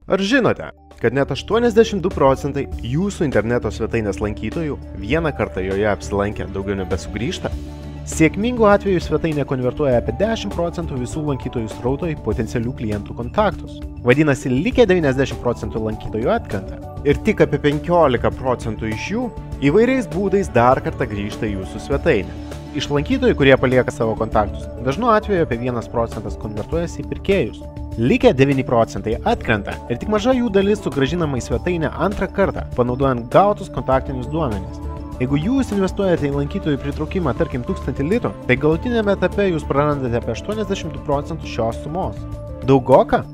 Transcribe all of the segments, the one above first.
Ar žinote, kad net 82 procentai jūsų interneto svetainės lankytojų vieną kartą joje apsilankę daugiau nebesugrįžta? Sėkmingų atvejų svetainė konvertuoja apie 10 procentų visų lankytojų srauto į potencialių klientų kontaktus. Vadinasi, likę 90 procentų lankytojų atkrenta. Ir tik apie 15 procentų iš jų įvairiais būdais dar kartą grįžta į jūsų svetainę. Iš lankytojų, kurie palieka savo kontaktus, dažnu atveju apie 1 procentas konvertuojasi į pirkėjus. Likę 9 procentai atkrenta ir tik maža jų dalis sugrąžinama į svetainę antrą kartą, panaudojant gautus kontaktinius duomenis. Jeigu jūs investuojate į lankytojų pritraukimą, tarkim, 1000 litrų, tai galutinėme etape jūs prarandate apie 82 procentų šios sumos. Daugoka?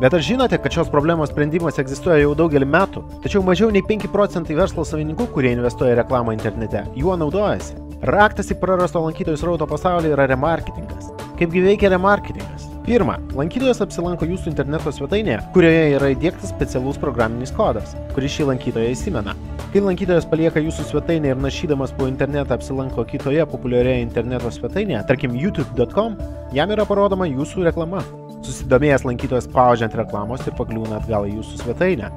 Bet ar žinote, kad šios problemos sprendimas egzistuoja jau daugelį metų, tačiau mažiau nei 5 procentai verslo savininkų, kurie investuoja į reklamą internete, juo naudojasi? Raktas į prarasto lankytojų srauto pasaulį yra remarketingas. Kaipgi veikia remarketingas? Pirma, lankytojas apsilanko jūsų interneto svetainėje, kurioje yra įdiegtas specialus programinis kodas, kuris šį lankytoją įsimena. Kai lankytojas palieka jūsų svetainę ir naršydamas po internetą apsilanko kitoje populiarioje interneto svetainėje, tarkim youtube.com, jam yra parodoma jūsų reklama. Susidomėjęs lankytojas spaudžia ant reklamos ir pakliūna atgal į jūsų svetainę.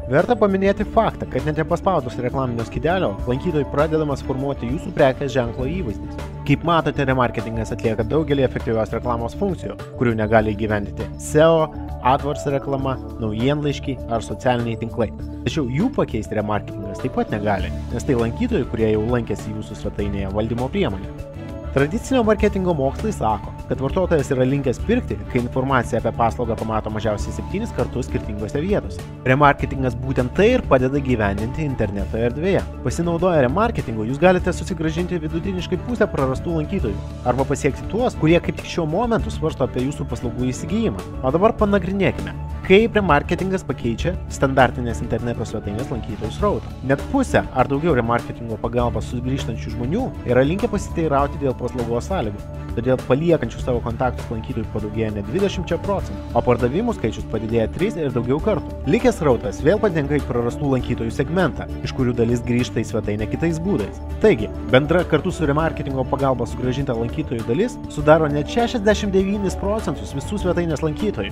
Verta paminėti faktą, kad net nepaspaudus reklaminio skydelio, lankytojui pradedamas formuoti jūsų prekės ženklo įvaizdis. Kaip matote, remarketingas atlieka daugelį efektyvios reklamos funkcijų, kurių negali įgyvendinti SEO, AdWords reklama, naujienlaiškiai ar socialiniai tinklai. Tačiau jų pakeisti remarketingas taip pat negali, nes tai lankytojai, kurie jau lankėsi jūsų svetainėje valdymo priemonė. Tradicinio marketingo mokslai sako, kad vartotojas yra linkęs pirkti, kai informaciją apie paslaugą pamato mažiausiai 7 kartus skirtingose vietose. Remarketingas būtent tai ir padeda gyvendinti interneto erdvėje. Pasinaudoję remarketingu, jūs galite susigrąžinti vidutiniškai pusę prarastų lankytojų arba pasiekti tuos, kurie kaip tik šiuo momentu svarsto apie jūsų paslaugų įsigijimą. O dabar panagrinėkime, kaip remarketingas pakeičia standartinės interneto svetainės lankytojų srautą. Net pusė ar daugiau remarketingo pagalba sugrįžtančių žmonių yra linkę pasiteirauti dėl paslaugos sąlygų. Todėl paliekančių savo kontaktus lankytojų padaugėja net 20 procentų, o pardavimų skaičius padidėja 3 ir daugiau kartų. Likęs srautas vėl patenka į prarastų lankytojų segmentą, iš kurių dalis grįžta į svetainę kitais būdais. Taigi, bendra kartu su remarketingo pagalba sugrąžinta lankytojų dalis sudaro net 69 procentus visų svetainės lankytojų.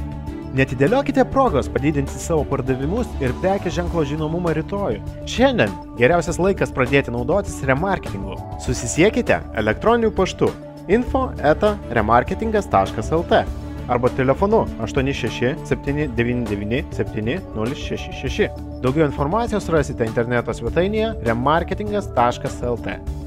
Netidėliokite progos padidinti savo pardavimus ir prekės ženklo žinomumą rytoj. Šiandien geriausias laikas pradėti naudotis remarketingu. Susisiekite elektroniniu paštu info@remarketingas.lt arba telefonu 86 799 7066. Daugiau informacijos rasite interneto svetainėje remarketingas.lt.